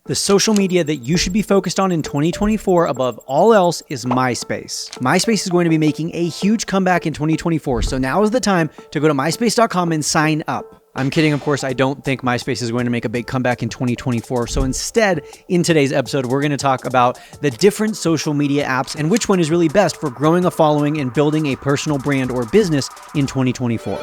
The social media that you should be focused on in 2024 above all else is MySpace. MySpace is going to be making a huge comeback in 2024, so now is the time to go to myspace.com and sign up. I'm kidding, of course. I don't think MySpace is going to make a big comeback in 2024. So instead, in today's episode, we're going to talk about the different social media apps and which one is really best for growing a following and building a personal brand or business in 2024.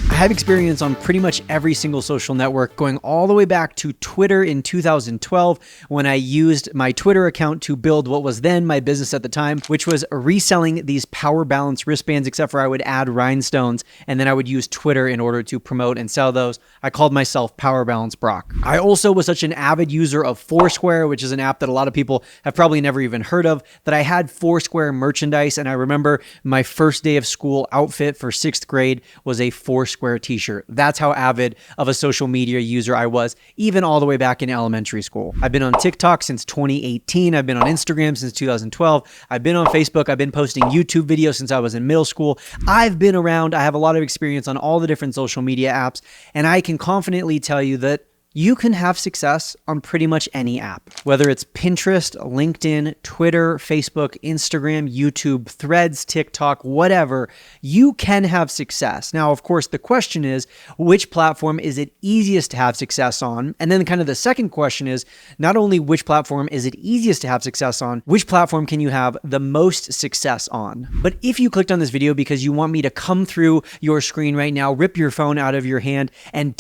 I have experience on pretty much every single social network, going all the way back to Twitter in 2012 when I used my Twitter account to build what was then my business at the time, which was reselling these Power Balance wristbands, except for I would add rhinestones and then I would use Twitter in order to promote and sell those. I called myself Power Balance Brock. I also was such an avid user of Foursquare, which is an app that a lot of people have probably never even heard of, that I had Foursquare merchandise. And I remember my first day of school outfit for 6th grade was a Foursquare t-shirt. That's how avid of a social media user I was, even all the way back in elementary school. I've been on TikTok since 2018. I've been on Instagram since 2012. I've been on Facebook. I've been posting YouTube videos since I was in middle school. I've been around. I have a lot of experience on all the different social media apps, and I can confidently tell you that you can have success on pretty much any app, whether it's Pinterest, LinkedIn, Twitter, Facebook, Instagram, YouTube, Threads, TikTok, whatever. You can have success. Now, of course, the question is, which platform is it easiest to have success on? And then kind of the second question is, not only which platform is it easiest to have success on, which platform can you have the most success on? But if you clicked on this video because you want me to come through your screen right now, rip your phone out of your hand and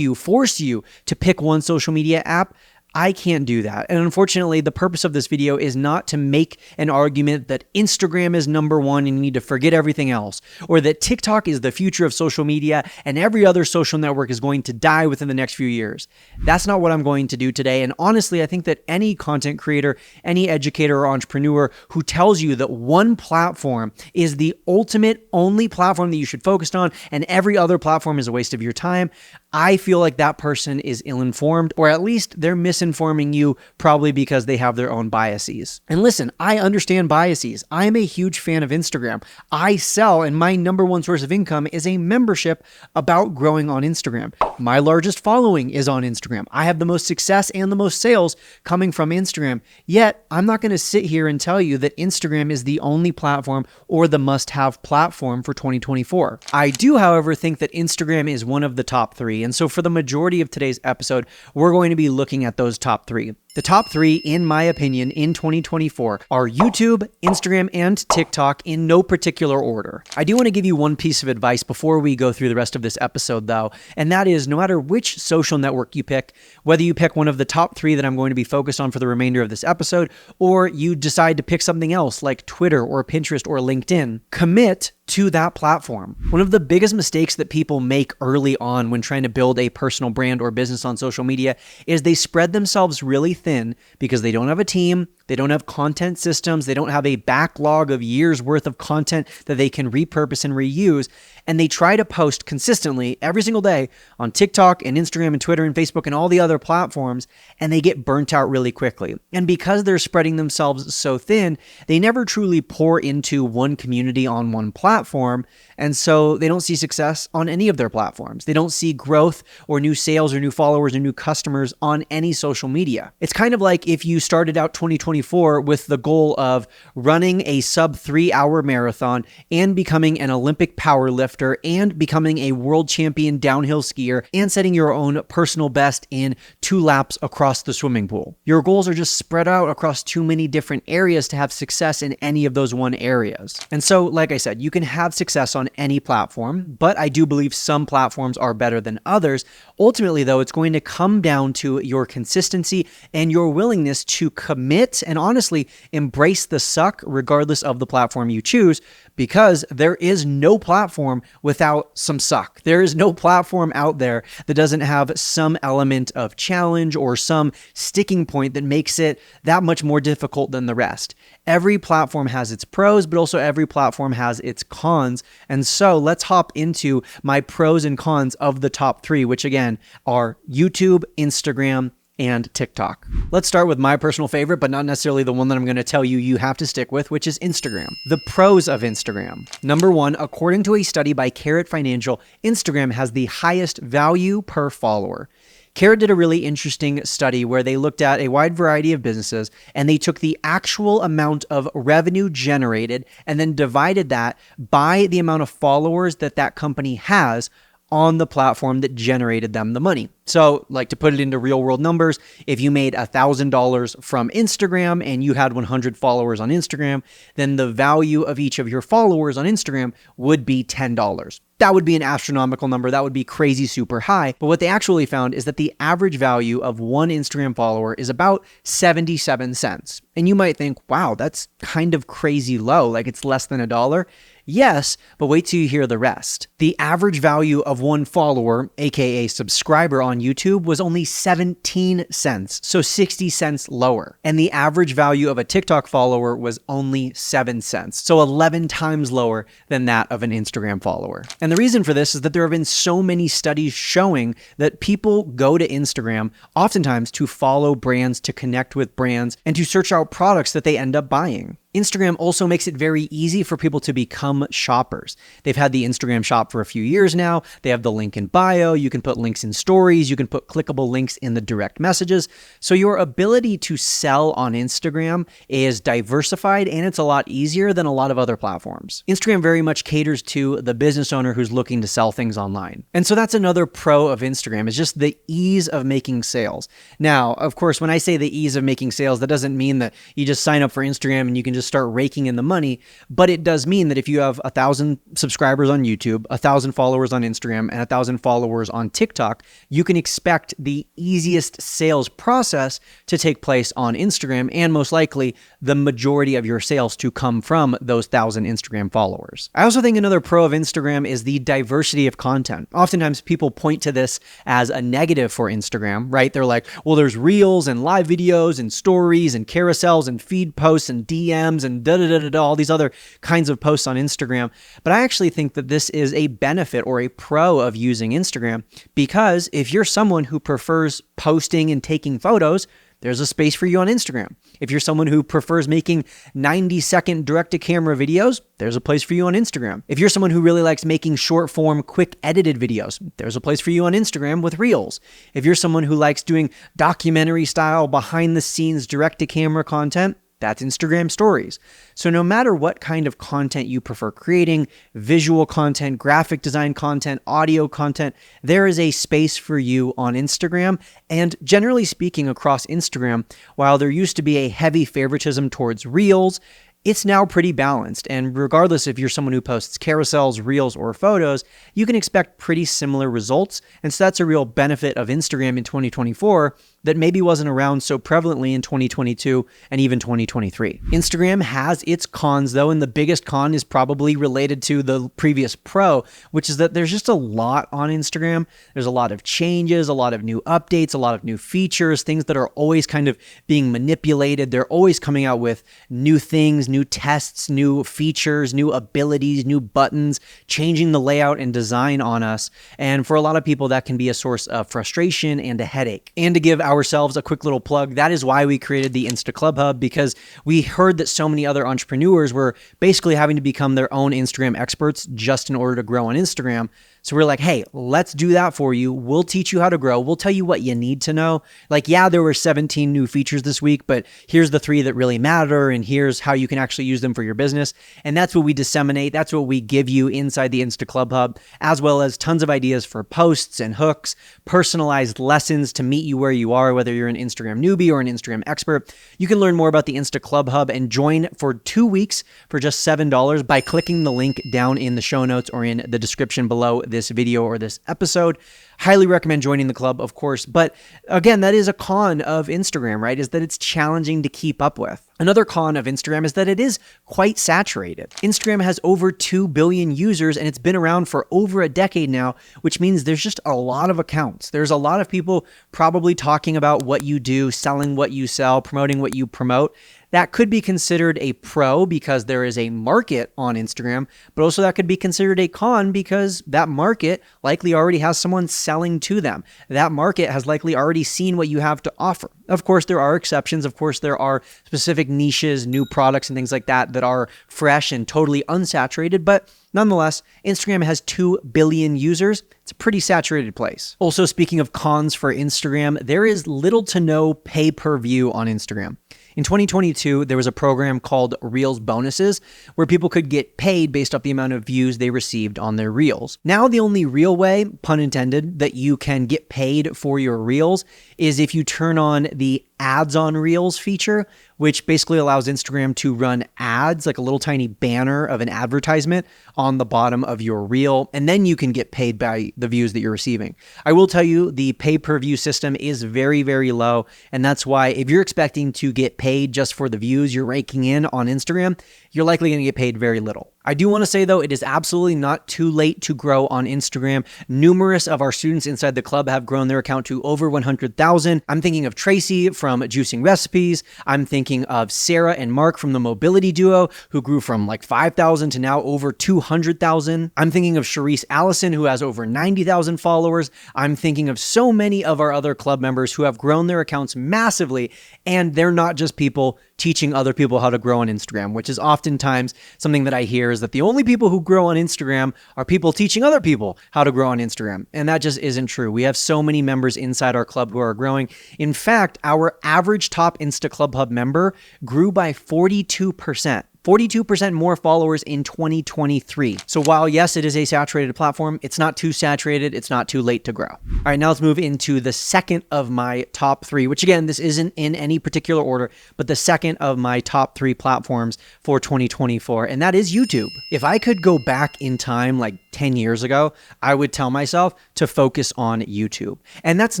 force you to pick one social media app, I can't do that. And unfortunately, the purpose of this video is not to make an argument that Instagram is number one and you need to forget everything else, or that TikTok is the future of social media and every other social network is going to die within the next few years. That's not what I'm going to do today. And honestly, I think that any content creator, any educator or entrepreneur who tells you that one platform is the ultimate only platform that you should focus on and every other platform is a waste of your time, I feel like that person is ill-informed, or at least they're misinforming you, probably because they have their own biases. And listen, I understand biases. I am a huge fan of Instagram. I sell, and my number one source of income is a membership about growing on Instagram. My largest following is on Instagram. I have the most success and the most sales coming from Instagram. Yet, I'm not going to sit here and tell you that Instagram is the only platform or the must-have platform for 2024. I do, however, think that Instagram is one of the top three. And so for the majority of today's episode, we're going to be looking at those top three. The top three, in my opinion, in 2024 are YouTube, Instagram, and TikTok in no particular order. I do want to give you one piece of advice before we go through the rest of this episode, though, and that is no matter which social network you pick, whether you pick one of the top three that I'm going to be focused on for the remainder of this episode, or you decide to pick something else like Twitter or Pinterest or LinkedIn, commit to that platform. One of the biggest mistakes that people make early on when trying to build a personal brand or business on social media is they spread themselves really thin because they don't have a team, they don't have content systems, they don't have a backlog of years worth of content that they can repurpose and reuse, and they try to post consistently every single day on TikTok and Instagram and Twitter and Facebook and all the other platforms, and they get burnt out really quickly. And because they're spreading themselves so thin, they never truly pour into one community on one platform, and so they don't see success on any of their platforms. They don't see growth or new sales or new followers or new customers on any social media. It's kind of like if you started out 2024 with the goal of running a sub 3-hour marathon and becoming an Olympic powerlifter and becoming a world champion downhill skier and setting your own personal best in 2 laps across the swimming pool. Your goals are just spread out across too many different areas to have success in any of those one areas. And so, like I said, you can have success on any platform, but I do believe some platforms are better than others. Ultimately, though, it's going to come down to your consistency and your willingness to commit and honestly embrace the suck regardless of the platform you choose, because there is no platform without some suck. There is no platform out there that doesn't have some element of challenge or some sticking point that makes it that much more difficult than the rest. Every platform has its pros, but also every platform has its cons. And so let's hop into my pros and cons of the top three, which again are YouTube, Instagram, and TikTok. Let's start with my personal favorite, but not necessarily the one that I'm going to tell you you have to stick with, which is Instagram. The pros of Instagram. Number one, according to a study by Carrot Financial, Instagram has the highest value per follower. Carat did a really interesting study where they looked at a wide variety of businesses and they took the actual amount of revenue generated and then divided that by the amount of followers that that company has on the platform that generated them the money. So, like, to put it into real world numbers, if you made $1,000 from Instagram and you had 100 followers on Instagram, then the value of each of your followers on Instagram would be $10. That would be an astronomical number. That would be crazy super high. But what they actually found is that the average value of one Instagram follower is about 77 cents. And you might think, wow, that's kind of crazy low. Like, it's less than $1. Yes, but wait till you hear the rest. The average value of one follower, aka subscriber on YouTube, was only 17 cents, so 60 cents lower. And the average value of a TikTok follower was only 7 cents, so 11 times lower than that of an Instagram follower. And the reason for this is that there have been so many studies showing that people go to Instagram oftentimes to follow brands, to connect with brands, and to search out products that they end up buying. Instagram also makes it very easy for people to become shoppers. They've had the Instagram shop for a few years now. They have the link in bio. You can put links in stories. You can put clickable links in the direct messages. So your ability to sell on Instagram is diversified and it's a lot easier than a lot of other platforms. Instagram very much caters to the business owner who's looking to sell things online. And so that's another pro of Instagram, is just the ease of making sales. Now, of course, when I say the ease of making sales, that doesn't mean that you just sign up for Instagram and you can just start raking in the money, but it does mean that if you have 1,000 subscribers on YouTube, 1,000 followers on Instagram, and 1,000 followers on TikTok, you can expect the easiest sales process to take place on Instagram, and most likely the majority of your sales to come from those 1,000 Instagram followers. I also think another pro of Instagram is the diversity of content. Oftentimes people point to this as a negative for Instagram, right? They're like, well, there's reels and live videos and stories and carousels and feed posts and DMs and all these other kinds of posts on Instagram. But I actually think that this is a benefit or a pro of using Instagram, because if you're someone who prefers posting and taking photos, there's a space for you on Instagram. If you're someone who prefers making 90-second direct-to-camera videos, there's a place for you on Instagram. If you're someone who really likes making short-form, quick edited videos, there's a place for you on Instagram with Reels. If you're someone who likes doing documentary-style, behind-the-scenes, direct-to-camera content, that's Instagram Stories. So no matter what kind of content you prefer creating, visual content, graphic design content, audio content, there is a space for you on Instagram. And generally speaking, across Instagram, while there used to be a heavy favoritism towards Reels, it's now pretty balanced. And regardless if you're someone who posts carousels, reels, or photos, you can expect pretty similar results. And so that's a real benefit of Instagram in 2024 that maybe wasn't around so prevalently in 2022 and even 2023. Instagram has its cons though, and the biggest con is probably related to the previous pro, which is that there's just a lot on Instagram. There's a lot of changes, a lot of new updates, a lot of new features, things that are always kind of being manipulated. They're always coming out with new things, new tests, new features, new abilities, new buttons, changing the layout and design on us. And for a lot of people, that can be a source of frustration and a headache. And to give ourselves a quick little plug, that is why we created the Insta Club Hub, because we heard that so many other entrepreneurs were basically having to become their own Instagram experts just in order to grow on Instagram. So we're like, hey, let's do that for you. We'll teach you how to grow. We'll tell you what you need to know. Like, yeah, there were 17 new features this week, but here's the 3 that really matter, and here's how you can actually use them for your business. And that's what we disseminate. That's what we give you inside the Insta Club Hub, as well as tons of ideas for posts and hooks, personalized lessons to meet you where you are, whether you're an Instagram newbie or an Instagram expert. You can learn more about the Insta Club Hub and join for 2 weeks for just $7 by clicking the link down in the show notes or in the description below this video or this episode. Highly recommend joining the club, of course. But again, that is a con of Instagram, right? Is that it's challenging to keep up with. Another con of Instagram is that it is quite saturated. Instagram has over 2 billion users and it's been around for over a decade now, which means there's just a lot of accounts. There's a lot of people probably talking about what you do, selling what you sell, promoting what you promote. That could be considered a pro because there is a market on Instagram, but also that could be considered a con because that market likely already has someone selling to them. That market has likely already seen what you have to offer. Of course, there are exceptions. Of course, there are specific niches, new products, and things like that that are fresh and totally unsaturated. But nonetheless, Instagram has 2 billion users. It's a pretty saturated place. Also, speaking of cons for Instagram, there is little to no pay per view on Instagram. In 2022, there was a program called Reels Bonuses where people could get paid based off the amount of views they received on their Reels. Now, the only real way, pun intended, that you can get paid for your Reels is if you turn on the ads on Reels feature, which basically allows Instagram to run ads, like a little tiny banner of an advertisement on the bottom of your reel, and then you can get paid by the views that you're receiving. I will tell you, the pay-per-view system is very, very low, and that's why if you're expecting to get paid just for the views you're raking in on Instagram, you're likely going to get paid very little. I do want to say, though, it is absolutely not too late to grow on Instagram. Numerous of our students inside the club have grown their account to over 100,000. I'm thinking of Tracy from Juicing Recipes. I'm thinking of Sarah and Mark from the Mobility Duo, who grew from like 5,000 to now over 200,000. I'm thinking of Sharice Allison, who has over 90,000 followers. I'm thinking of so many of our other club members who have grown their accounts massively, and they're not just people teaching other people how to grow on Instagram, which is oftentimes something that I hear is that the only people who grow on Instagram are people teaching other people how to grow on Instagram. And that just isn't true. We have so many members inside our club who are growing. In fact, our average top Insta Club Hub member grew by 42%. 42% more followers in 2023. So while yes, it is a saturated platform, it's not too saturated, it's not too late to grow. All right, now let's move into the second of my top 3, which again, this isn't in any particular order, but the second of my top 3 platforms for 2024, and that is YouTube. If I could go back in time like 10 years ago, I would tell myself to focus on YouTube. And that's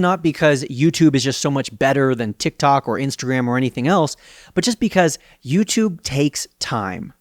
not because YouTube is just so much better than TikTok or Instagram or anything else, but just because YouTube takes time.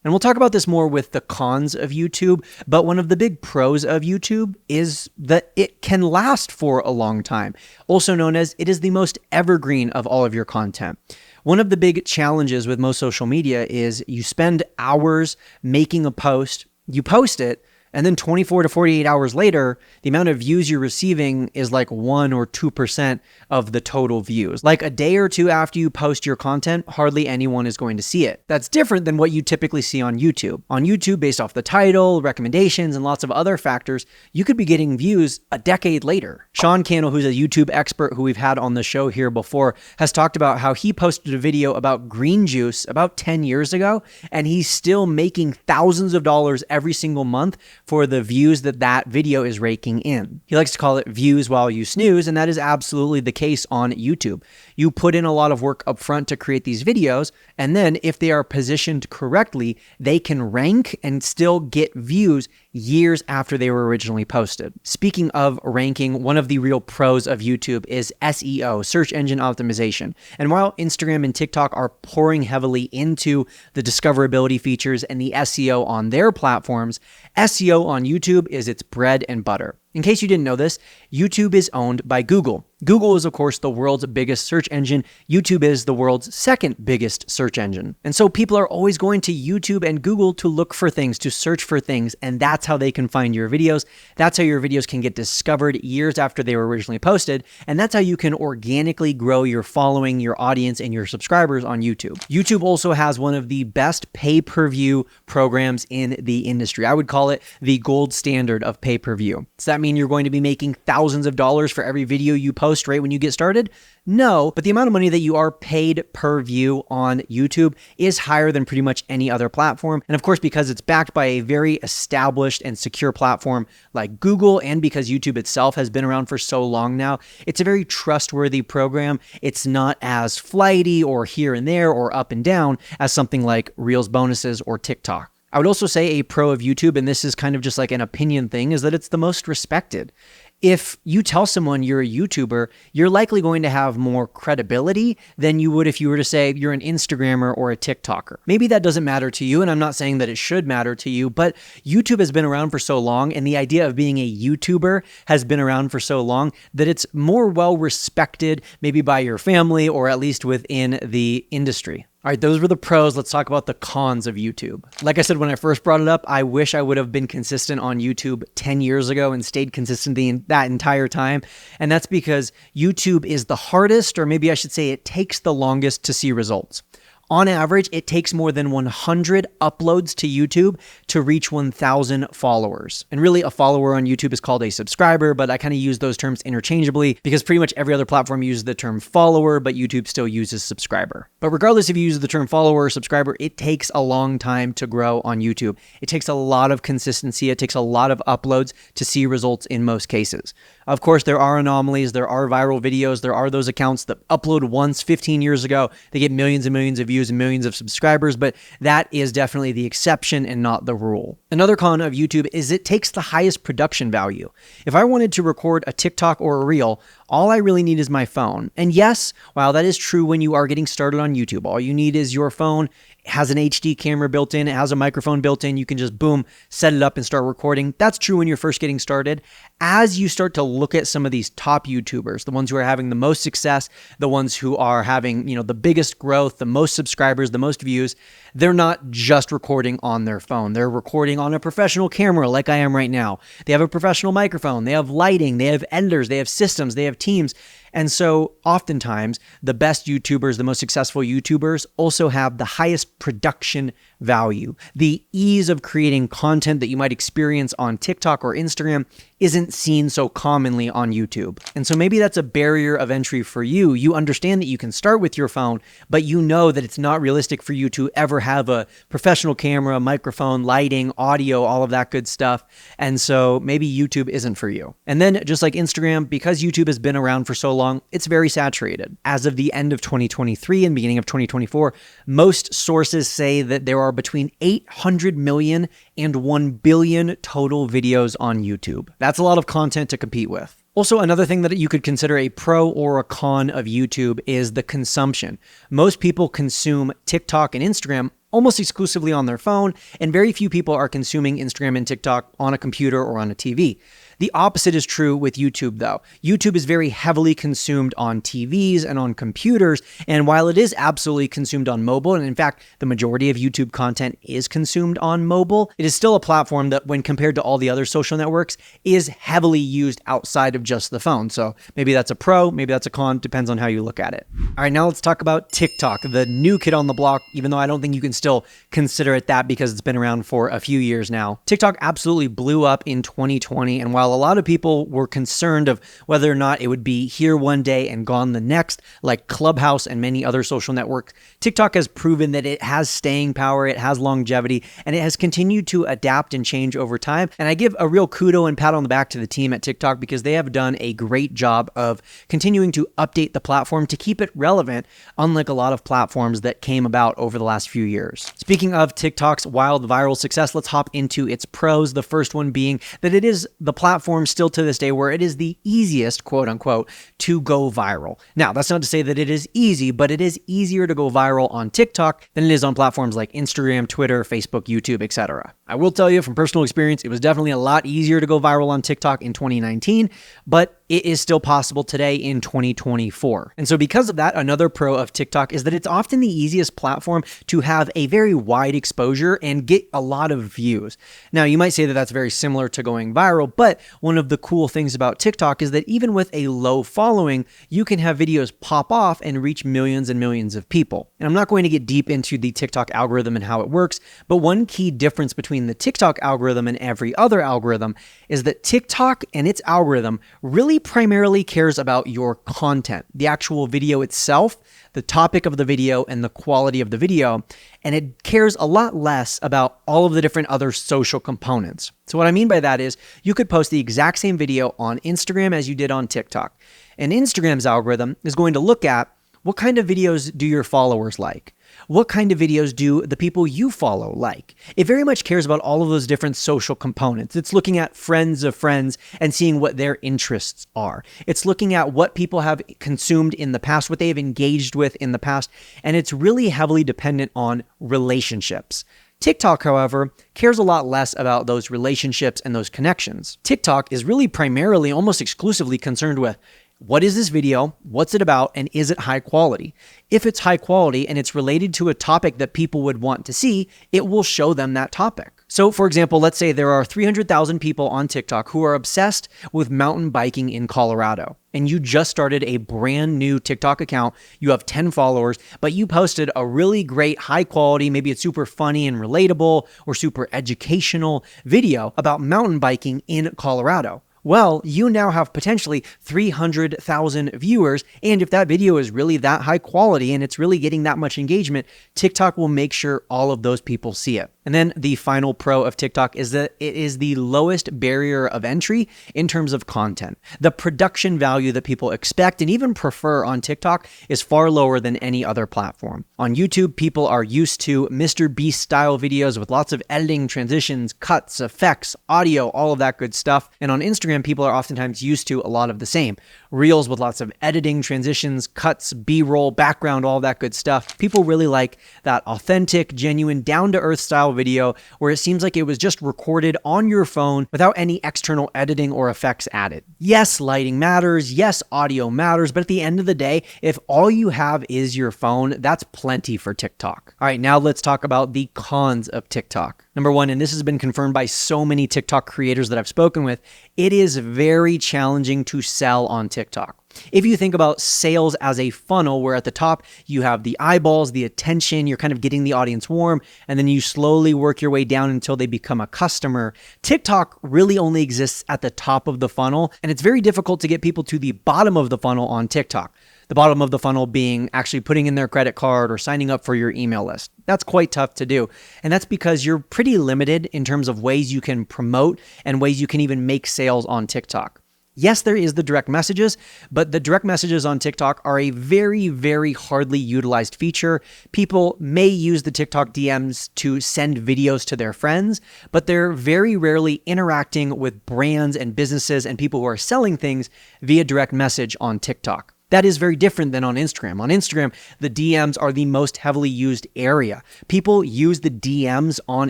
And we'll talk about this more with the cons of YouTube, but one of the big pros of YouTube is that it can last for a long time, also known as it is the most evergreen of all of your content. One of the big challenges with most social media is you spend hours making a post, you post it, and then 24 to 48 hours later, the amount of views you're receiving is like 1 or 2% of the total views. Like a day or two after you post your content, hardly anyone is going to see it. That's different than what you typically see on YouTube. On YouTube, based off the title, recommendations, and lots of other factors, you could be getting views a decade later. Sean Cannell, who's a YouTube expert who we've had on the show here before, has talked about how he posted a video about green juice about 10 years ago, and he's still making thousands of dollars every single month for the views that video is raking in. He likes to call it views while you snooze, and that is absolutely the case on YouTube. You put in a lot of work up front to create these videos, and then if they are positioned correctly, they can rank and still get views years after they were originally posted. Speaking of ranking, one of the real pros of YouTube is SEO, search engine optimization. And while Instagram and TikTok are pouring heavily into the discoverability features and the SEO on their platforms, SEO on YouTube is its bread and butter. In case you didn't know this, YouTube is owned by Google. Google is, of course, the world's biggest search engine. YouTube is the world's second biggest search engine. And so people are always going to YouTube and Google to look for things, to search for things, and that's how they can find your videos. That's how your videos can get discovered years after they were originally posted, and that's how you can organically grow your following, your audience, and your subscribers on YouTube. YouTube also has one of the best pay-per-view programs in the industry. I would call it the gold standard of pay-per-view. Does that mean you're going to be making thousands of dollars for every video you post right when you get started? No, but the amount of money that you are paid per view on YouTube is higher than pretty much any other platform. And of course, because it's backed by a very established and secure platform like Google, and because YouTube itself has been around for so long now, it's a very trustworthy program. It's not as flighty or here and there or up and down as something like Reels Bonuses or TikTok. I would also say a pro of YouTube, and this is kind of just like an opinion thing, is that it's the most respected. If you tell someone you're a YouTuber, you're likely going to have more credibility than you would if you were to say you're an Instagrammer or a TikToker. Maybe that doesn't matter to you, and I'm not saying that it should matter to you, but YouTube has been around for so long, and the idea of being a YouTuber has been around for so long that it's more well respected maybe by your family or at least within the industry. All right, those were the pros. Let's talk about the cons of YouTube. Like I said, when I first brought it up, I wish I would have been consistent on YouTube 10 years ago and stayed consistent that entire time. And that's because YouTube is the hardest, or maybe I should say it takes the longest to see results. On average, it takes more than 100 uploads to YouTube to reach 1,000 followers. And really, a follower on YouTube is called a subscriber, but I kind of use those terms interchangeably because pretty much every other platform uses the term follower, but YouTube still uses subscriber. But regardless if you use the term follower or subscriber, it takes a long time to grow on YouTube. It takes a lot of consistency. It takes a lot of uploads to see results in most cases. Of course, there are anomalies. There are viral videos. There are those accounts that upload once 15 years ago. They get millions and millions of views and millions of subscribers, but that is definitely the exception and not the rule. Another con of YouTube is it takes the highest production value. If I wanted to record a TikTok or a reel, all I really need is my phone. And yes, while that is true when you are getting started on YouTube, all you need is your phone. It has an HD camera built in. It has a microphone built in. You can just boom, set it up and start recording. That's true when you're first getting started. As you start to look at some of these top YouTubers, the ones who are having the most success, the ones who are having, the biggest growth, the most subscribers, the most views, they're not just recording on their phone. They're recording on a professional camera like I am right now. They have a professional microphone. They have lighting. They have editors. They have systems. They have teams. And so oftentimes the best YouTubers, the most successful YouTubers also have the highest production value. The ease of creating content that you might experience on TikTok or Instagram isn't seen so commonly on YouTube. And so maybe that's a barrier of entry for you. You understand that you can start with your phone, but you know that it's not realistic for you to ever have a professional camera, microphone, lighting, audio, all of that good stuff. And so maybe YouTube isn't for you. And then just like Instagram, because YouTube has been around for so long, it's very saturated. As of the end of 2023 and beginning of 2024, most sources say that there are between 800 million and 1 billion total videos on YouTube. That's a lot of content to compete with. Also, another thing that you could consider a pro or a con of YouTube is the consumption. Most people consume TikTok and Instagram almost exclusively on their phone, and very few people are consuming Instagram and TikTok on a computer or on a TV. The opposite is true with YouTube, though. YouTube is very heavily consumed on TVs and on computers, and while it is absolutely consumed on mobile, and in fact, the majority of YouTube content is consumed on mobile, it is still a platform that, when compared to all the other social networks, is heavily used outside of just the phone. So maybe that's a pro, maybe that's a con, depends on how you look at it. All right, now let's talk about TikTok, the new kid on the block, even though I don't think you can still consider it that because it's been around for a few years now. TikTok absolutely blew up in 2020, and while a lot of people were concerned of whether or not it would be here one day and gone the next, like Clubhouse and many other social networks, TikTok has proven that it has staying power, it has longevity, and it has continued to adapt and change over time. And I give a real kudo and pat on the back to the team at TikTok because they have done a great job of continuing to update the platform to keep it relevant, unlike a lot of platforms that came about over the last few years. Speaking of TikTok's wild viral success, let's hop into its pros. The first one being that it is the platform still to this day where it is the easiest, quote unquote, to go viral. Now, that's not to say that it is easy, but it is easier to go viral on TikTok than it is on platforms like Instagram, Twitter, Facebook, YouTube, etc. I will tell you from personal experience, it was definitely a lot easier to go viral on TikTok in 2019, but it is still possible today in 2024. And so because of that, another pro of TikTok is that it's often the easiest platform to have a very wide exposure and get a lot of views. Now, you might say that that's very similar to going viral, but one of the cool things about TikTok is that even with a low following, you can have videos pop off and reach millions and millions of people. And I'm not going to get deep into the TikTok algorithm and how it works, but one key difference between the TikTok algorithm and every other algorithm is that TikTok and its algorithm really primarily cares about your content, the actual video itself, the topic of the video, and the quality of the video, and it cares a lot less about all of the different other social components. So what I mean by that is you could post the exact same video on Instagram as you did on TikTok, and Instagram's algorithm is going to look at what kind of videos do your followers like? What kind of videos do the people you follow like? It very much cares about all of those different social components. It's looking at friends of friends and seeing what their interests are. It's looking at what people have consumed in the past, what they have engaged with in the past, and it's really heavily dependent on relationships. TikTok, however, cares a lot less about those relationships and those connections. TikTok is really primarily, almost exclusively concerned with What is this video? What's it about? And is it high quality? If it's high quality and it's related to a topic that people would want to see, it will show them that topic. So for example, let's say there are 300,000 people on TikTok who are obsessed with mountain biking in Colorado, and you just started a brand new TikTok account. You have 10 followers, but you posted a really great high quality, maybe it's super funny and relatable or super educational video about mountain biking in Colorado. Well, you now have potentially 300,000 viewers, and if that video is really that high quality and it's really getting that much engagement, TikTok will make sure all of those people see it. And then the final pro of TikTok is that it is the lowest barrier of entry in terms of content. The production value that people expect and even prefer on TikTok is far lower than any other platform. On YouTube, people are used to Mr. Beast style videos with lots of editing, transitions, cuts, effects, audio, all of that good stuff. And on Instagram, people are oftentimes used to a lot of the same. Reels with lots of editing, transitions, cuts, B-roll, background, all that good stuff. People really like that authentic, genuine, down-to-earth style video where it seems like it was just recorded on your phone without any external editing or effects added. Yes, lighting matters. Yes, audio matters. But at the end of the day, if all you have is your phone, that's plenty for TikTok. All right, now let's talk about the cons of TikTok. Number one, and this has been confirmed by so many TikTok creators that I've spoken with, it is very challenging to sell on TikTok. If you think about sales as a funnel where at the top you have the eyeballs, the attention, you're kind of getting the audience warm, and then you slowly work your way down until they become a customer, TikTok really only exists at the top of the funnel, and it's very difficult to get people to the bottom of the funnel on TikTok. The bottom of the funnel being actually putting in their credit card or signing up for your email list. That's quite tough to do. And that's because you're pretty limited in terms of ways you can promote and ways you can even make sales on TikTok. Yes, there is the direct messages, but the direct messages on TikTok are a very, very hardly utilized feature. People may use the TikTok DMs to send videos to their friends, but they're very rarely interacting with brands and businesses and people who are selling things via direct message on TikTok. That is very different than on Instagram. On Instagram, the DMs are the most heavily used area. People use the DMs on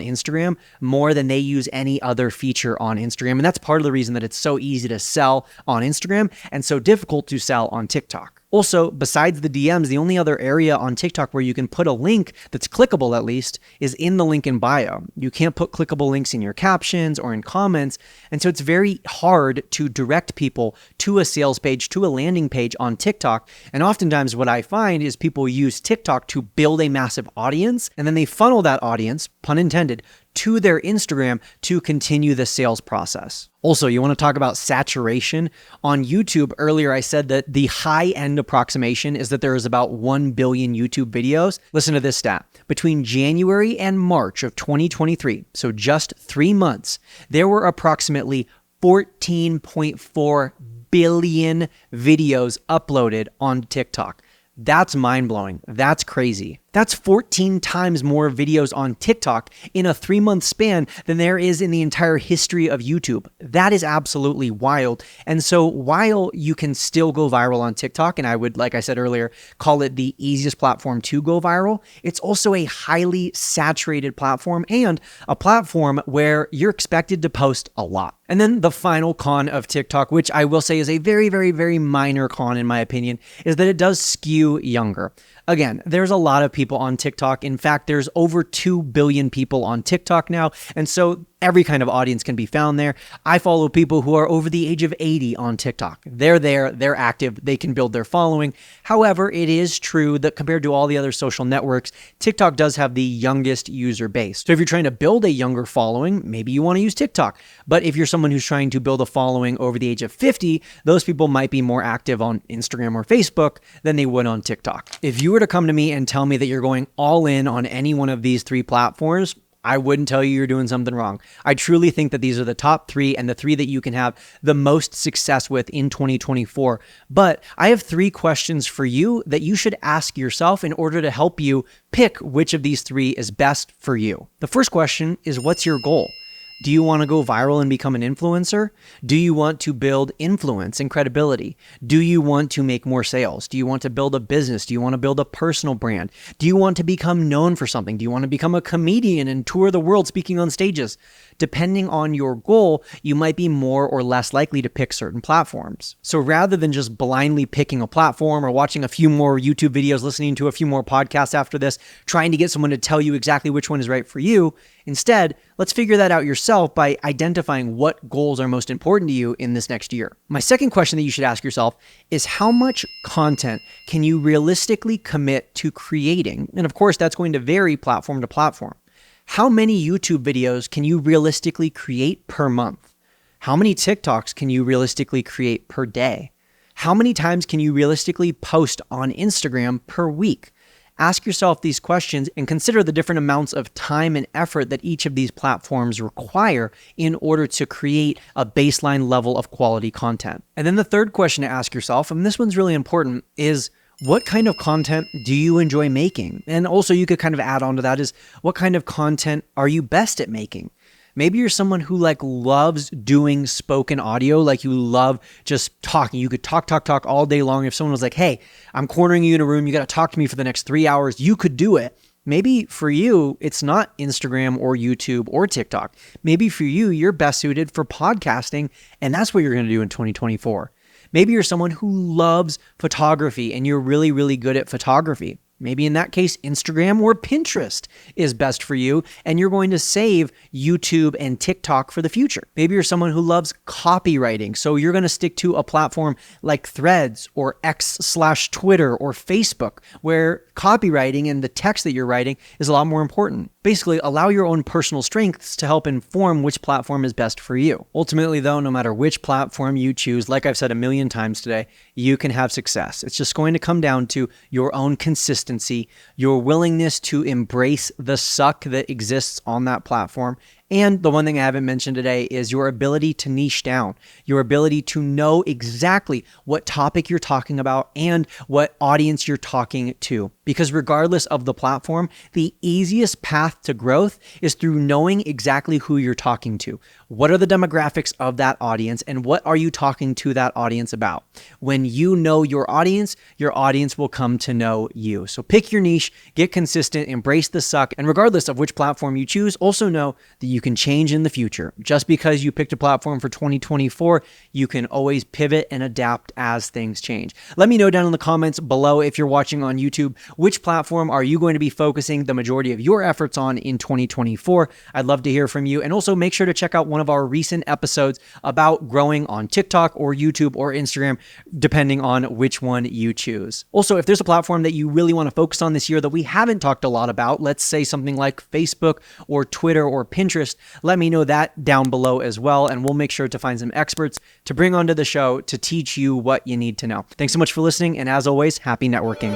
Instagram more than they use any other feature on Instagram. And that's part of the reason that it's so easy to sell on Instagram and so difficult to sell on TikTok. Also, besides the DMs, the only other area on TikTok where you can put a link that's clickable at least is in the link in bio. You can't put clickable links in your captions or in comments, and so it's very hard to direct people to a sales page, to a landing page on TikTok. And oftentimes what I find is people use TikTok to build a massive audience, and then they funnel that audience, pun intended, to their Instagram to continue the sales process. Also, you want to talk about saturation. On YouTube, earlier I said that the high-end approximation is that there is about 1 billion YouTube videos. Listen to this stat. Between January and March of 2023, so just 3 months, there were approximately 14.4 billion videos uploaded on TikTok. That's mind-blowing. That's crazy. That's 14 times more videos on TikTok in a 3-month span than there is in the entire history of YouTube. That is absolutely wild. And so while you can still go viral on TikTok, and I would, like I said earlier, call it the easiest platform to go viral, it's also a highly saturated platform and a platform where you're expected to post a lot. And then the final con of TikTok, which I will say is a very, very, very minor con in my opinion, is that it does skew younger. Again, there's a lot of people on TikTok. In fact, there's over 2 billion people on TikTok now. And so every kind of audience can be found there. I follow people who are over the age of 80 on TikTok. They're there, they're active, they can build their following. However, it is true that compared to all the other social networks, TikTok does have the youngest user base. So if you're trying to build a younger following, maybe you want to use TikTok. But if you're someone who's trying to build a following over the age of 50, those people might be more active on Instagram or Facebook than they would on TikTok. If you were to come to me and tell me that you're going all in on any one of these 3 platforms, I wouldn't tell you you're doing something wrong. I truly think that these are the top 3 and the 3 that you can have the most success with in 2024. But I have 3 questions for you that you should ask yourself in order to help you pick which of these 3 is best for you. The first question is, what's your goal? Do you want to go viral and become an influencer? Do you want to build influence and credibility? Do you want to make more sales? Do you want to build a business? Do you want to build a personal brand? Do you want to become known for something? Do you want to become a comedian and tour the world speaking on stages? Depending on your goal, you might be more or less likely to pick certain platforms. So rather than just blindly picking a platform or watching a few more YouTube videos, listening to a few more podcasts after this, trying to get someone to tell you exactly which one is right for you, instead, let's figure that out yourself by identifying what goals are most important to you in this next year. My second question that you should ask yourself is how much content can you realistically commit to creating? And of course, that's going to vary platform to platform. How many YouTube videos can you realistically create per month? How many TikToks can you realistically create per day? How many times can you realistically post on Instagram per week? Ask yourself these questions and consider the different amounts of time and effort that each of these platforms require in order to create a baseline level of quality content. And then the third question to ask yourself, and this one's really important, is what kind of content do you enjoy making? And also you could kind of add on to that is what kind of content are you best at making? Maybe you're someone who loves doing spoken audio, like you love just talking. You could talk all day long. If someone was like, hey, I'm cornering you in a room, you got to talk to me for the next 3 hours, you could do it. Maybe for you, it's not Instagram or YouTube or TikTok. Maybe for you, you're best suited for podcasting, and that's what you're going to do in 2024. Maybe you're someone who loves photography and you're really, really good at photography. Maybe in that case, Instagram or Pinterest is best for you, and you're going to save YouTube and TikTok for the future. Maybe you're someone who loves copywriting, so you're going to stick to a platform like Threads or X/Twitter or Facebook, where copywriting and the text that you're writing is a lot more important. Basically, allow your own personal strengths to help inform which platform is best for you. Ultimately, though, no matter which platform you choose, like I've said a million times today, you can have success. It's just going to come down to your own consistency, your willingness to embrace the suck that exists on that platform. And the one thing I haven't mentioned today is your ability to niche down, your ability to know exactly what topic you're talking about and what audience you're talking to. Because regardless of the platform, the easiest path to growth is through knowing exactly who you're talking to. What are the demographics of that audience and what are you talking to that audience about? When you know your audience will come to know you. So pick your niche, get consistent, embrace the suck, and regardless of which platform you choose, also know that you can change in the future. Just because you picked a platform for 2024, you can always pivot and adapt as things change. Let me know down in the comments below if you're watching on YouTube, which platform are you going to be focusing the majority of your efforts on in 2024? I'd love to hear from you. And also make sure to check out one of our recent episodes about growing on TikTok or YouTube or Instagram, depending on which one you choose. Also, if there's a platform that you really want to focus on this year that we haven't talked a lot about, let's say something like Facebook or Twitter or Pinterest, let me know that down below as well, and we'll make sure to find some experts to bring onto the show to teach you what you need to know. Thanks so much for listening, and as always, happy networking.